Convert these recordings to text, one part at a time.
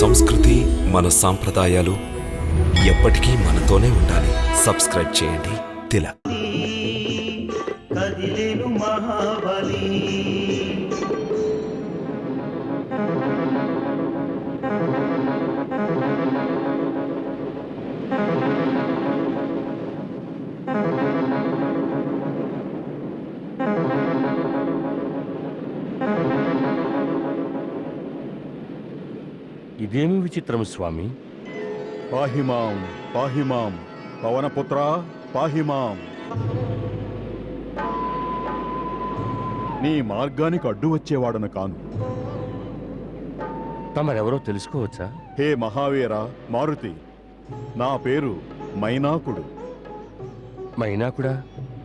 సంస్కృతి, మన సాంప్రదాయాలు ఎప్పటికీ మనతోనే ఉండాలి. సబ్స్క్రైబ్ చేయండి. తిలక్. కదిలేను మహాబలి. ఇదేమి విచిత్రం స్వామి? పాహిమాం పాహిమాం పవనపుత్ర పాహిమాం. నీ మార్గానికి అడ్డు వచ్చేవాడను కాను. తమరెవరో తెలుసుకోవచ్చా? హే మహావీర మారుతి, నా పేరు మైనాకుడు. మైనాకుడా?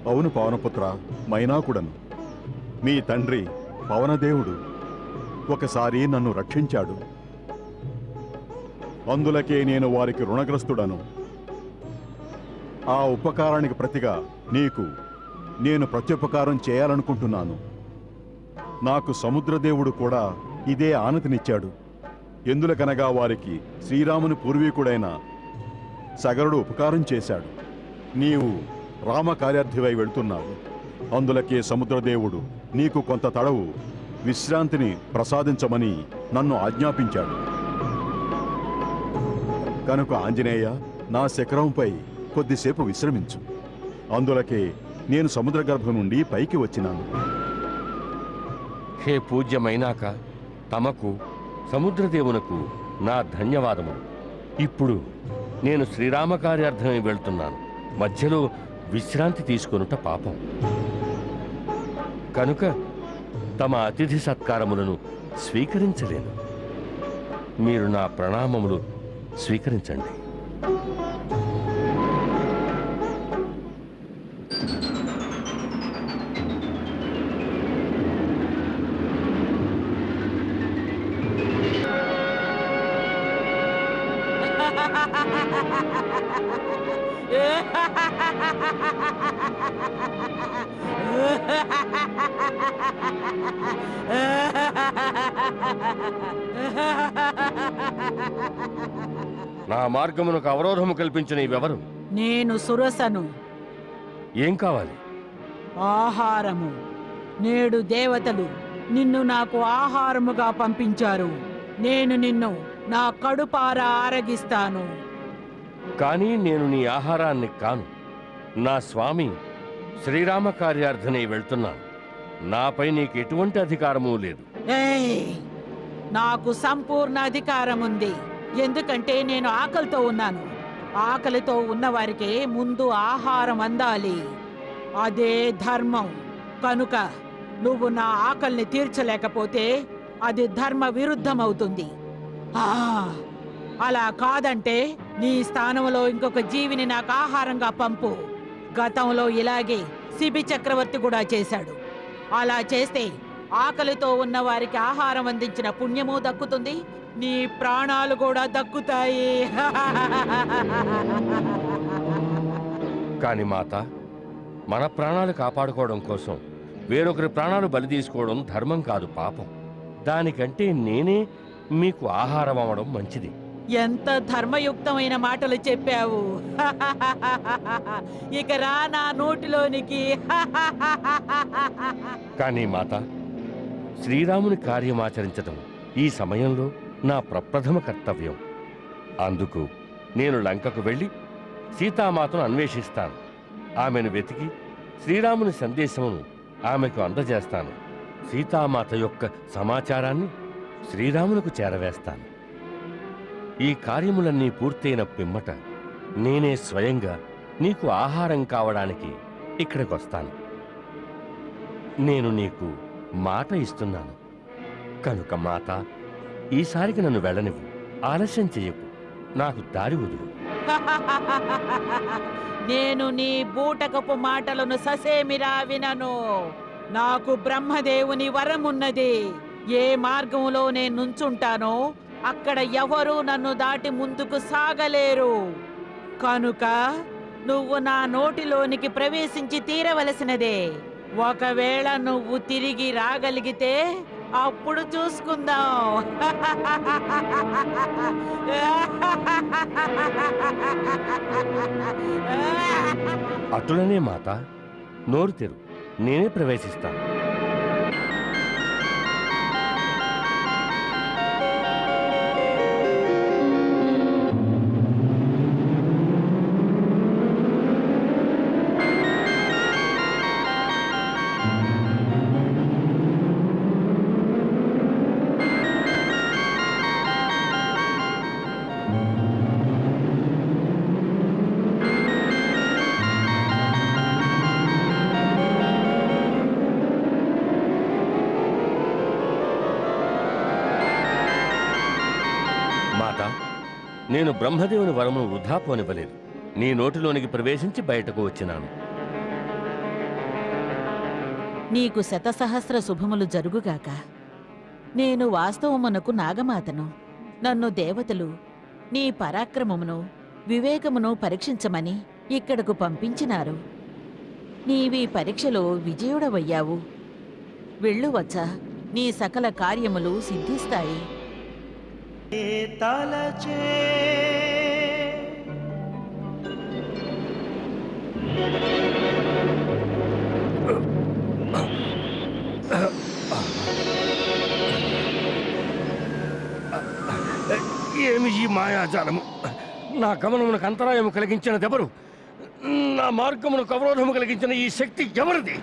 అవును పవనపుత్ర, మైనాకుడను. మీ తండ్రి పవనదేవుడు ఒకసారి నన్ను రక్షించాడు. అందులకే నేను వారికి రుణగ్రస్తుడను. ఆ ఉపకారానికి ప్రతిగా నీకు నేను ప్రత్యుపకారం చేయాలనుకుంటున్నాను. నాకు సముద్రదేవుడు కూడా ఇదే ఆనతినిచ్చాడు. ఎందులకనగా వారికి శ్రీరాముని పూర్వీకుడైన సగరుడు ఉపకారం చేశాడు. నీవు రామకార్యార్థివై వెళుతున్నావు. అందులకే సముద్రదేవుడు నీకు కొంత తడవు విశ్రాంతిని ప్రసాదించమని నన్ను ఆజ్ఞాపించాడు. కనుక ఆంజనేయ, నా శిఖరంపై కొద్దిసేపు విశ్రమించు. అందులకే నేను సముద్ర గర్భం నుండి పైకి వచ్చినాను. హే పూజ్యమైనాక, తమకు సముద్రదేవునకు నా ధన్యవాదములు. ఇప్పుడు నేను శ్రీరామ కార్యార్థమై వెళ్తున్నాను. మధ్యలో విశ్రాంతి తీసుకొనుట పాపం. కనుక తమ అతిథి సత్కారములను స్వీకరించలేను. మీరు నా ప్రణామములు స్వీకరించండి. నా మార్గమునకు అవరోధము కల్పించిన ఇవెవరు? నేను సురసను. ఏం కావాలి? ఆహారము. నేడు దేవతలు నిన్ను నాకు ఆహారముగా పంపించారు. నేను నిన్ను నా కడుపార ఆరగిస్తాను. కానీ నేను నీ ఆహారాన్ని కాను. నా స్వామి శ్రీరామ కార్యార్థనై వెళ్తున్నాను. నాపై నీకు ఎటువంటి అధికారమూ లేదు. ఏయ్! నాకు సంపూర్ణ అధికారం ఉంది. ఎందుకంటే నేను ఆకలితో ఉన్నాను. ఆకలితో ఉన్నవారికి ముందు ఆహారం అందాలి. అదే ధర్మం. కనుక నువ్వు నా ఆకలిని తీర్చలేకపోతే అది ధర్మ విరుద్ధమవుతుంది. అలా కాదంటే నీ స్థానంలో ఇంకొక జీవిని నాకు ఆహారంగా పంపు. గతంలో ఇలాగే శిబి చక్రవర్తి కూడా చేశాడు. అలా చేస్తే ఆకలితో ఉన్న వారికి ఆహారం అందించిన పుణ్యము దక్కుతుంది, నీ ప్రాణాలు కూడా దక్కుతాయి. కాని మాత, మన ప్రాణాలు కాపాడుకోవడం కోసం వేరొకరి ప్రాణాలు బలి తీసుకోవడం ధర్మం కాదు, పాపం. దానికంటే నేనే మీకు ఆహారం అవ్వడం మంచిది. ఎంత ధర్మయుక్తమైన మాటలు చెప్పావు. ఇక రా నా నోటిలోనికి. కానీ మాత, శ్రీరాముని కార్యమాచరించటం ఈ సమయంలో నా ప్రప్రథమ కర్తవ్యం. అందుకు నేను లంకకు వెళ్ళి సీతామాతను అన్వేషిస్తాను. ఆమెను వెతికి శ్రీరాముని సందేశమును ఆమెకు అందజేస్తాను. సీతామాత యొక్క సమాచారాన్ని శ్రీరామునకు చేరవేస్తాను. ఈ కార్యములన్నీ పూర్తయిన పిమ్మట నేనే స్వయంగా నీకు ఆహారం కావడానికి ఇక్కడికొస్తాను. నేను నీకు మాట ఇస్తున్నాను. కనుక మాత, ఈసారికి నన్ను వెళ్ళనివ్వు. ఆలస్యం చెయ్యకు. నాకు దారి వదులు. నేను నీ బూటకపు మాటలను ససేమిరా వినను. నాకు బ్రహ్మదేవుని వరమున్నది. ఏ మార్గంలో నేను నుంచుంటానో అక్కడ ఎవరూ నన్ను దాటి ముందుకు సాగలేరు. కనుక నువ్వు నా నోటిలోనికి ప్రవేశించి తీరవలసినదే. ఒకవేళ నువ్వు తిరిగి రాగలిగితే అప్పుడు చూసుకుందాం. అటులనే మాత, నోరు తెరు, నేనే ప్రవేశిస్తాను. మాత, నేను బ్రహ్మదేవుని వరమును వృధా పోనివ్వలేదు. నీ నోటిలోనికి ప్రవేశించి బయటకు వచ్చినాను. నీకు శతసహస్ర శుభములు జరుగుగాక. నేను వాస్తవమునకు నాగమాతను. నన్ను దేవతలు నీ పరాక్రమమును వివేకమును పరీక్షించమని ఇక్కడకు పంపించినారు. నీవీ పరీక్షలో విజయుడవయ్యావు. వెళ్ళువచ్చా, నీ సకల కార్యములు సిద్ధిస్తాయి. తలచే ఏమి ఈ మాయాజాలము? నా గమనమునకు అంతరాయము కలిగించినదెవరు? నా మార్గమునకు అవరోధము కలిగించిన ఈ శక్తి ఎవరిది?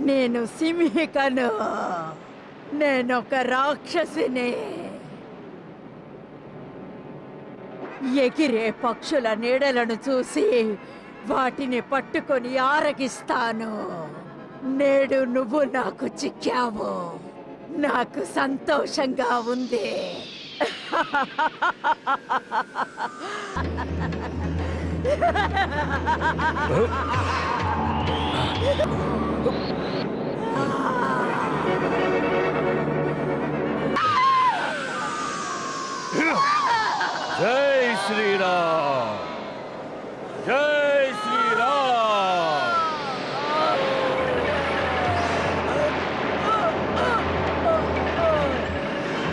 నేను సింహికను. నేనొక రాక్షసిని. ఎగిరే పక్షుల నీడలను చూసి వాటిని పట్టుకొని ఆరగిస్తాను. నేడు నువ్వు నాకు చిక్కావు. నాకు సంతోషంగా ఉంది. జై శ్రీరామ్, జై శ్రీరామ్.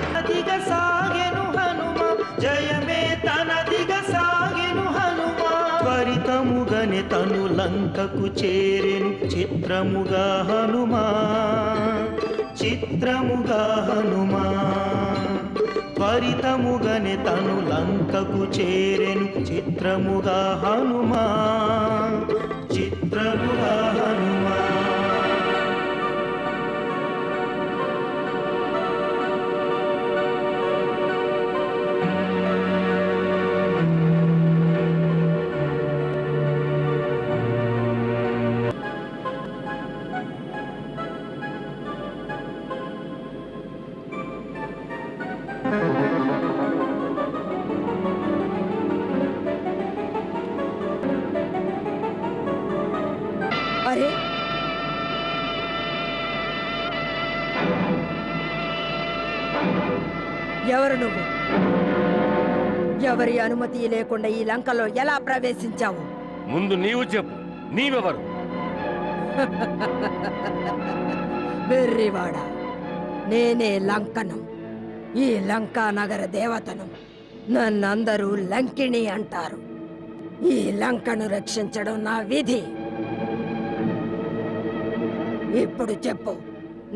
తనదిగ సాగెను హనుమ, జయమే తనదిగ సాగెను హనుమ. త్వరితముగనే తను లంకకు చేరెను చిత్రముగా హనుమా, చిత్రముగా హనుమా. త్వరితముగనే తను లంకకు చేరెను చిత్రముగా హనుమా, చిత్రముగా హనుమా. అరే, ఎవరు నువ్వు? ఎవరి అనుమతి లేకుండా ఈ లంకలో ఎలా ప్రవేశించావు? ముందు నీవు చెప్పు, నీవెవరు? వెర్రివాడ, నేనే లంకను. ఈ లంకా నగర దేవతను. నన్నందరూ లంకిణి అంటారు. ఈ లంకను రక్షించడం నా విధి. ఇప్పుడు చెప్పు,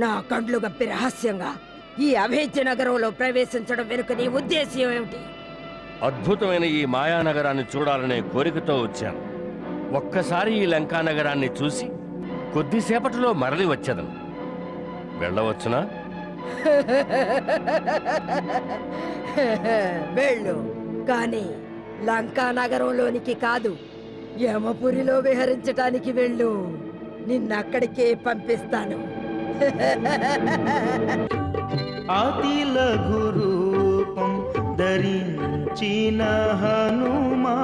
నా కండ్లు గప్పి రహస్యంగా ఈ అభేద్య నగరంలో ప్రవేశించడం వెనుక నీ ఉద్దేశ్యం ఏమిటి? అద్భుతమైన ఈ మాయానగరాన్ని చూడాలనే కోరికతో వచ్చాను. ఒక్కసారి ఈ లంకా నగరాన్ని చూసి కొద్దిసేపటిలో మరలి వచ్చేదను. వెళ్ళవచ్చునా? వెళ్ళు, కానీ లంకా నగరంలోనికి కాదు, యమపురిలో విహరించటానికి వెళ్ళు. నిన్నక్కడికే పంపిస్తాను. అతి లఘు రూపం ధరించిన హనుమా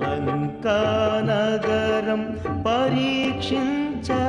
లంకా నగరం పరీక్షించ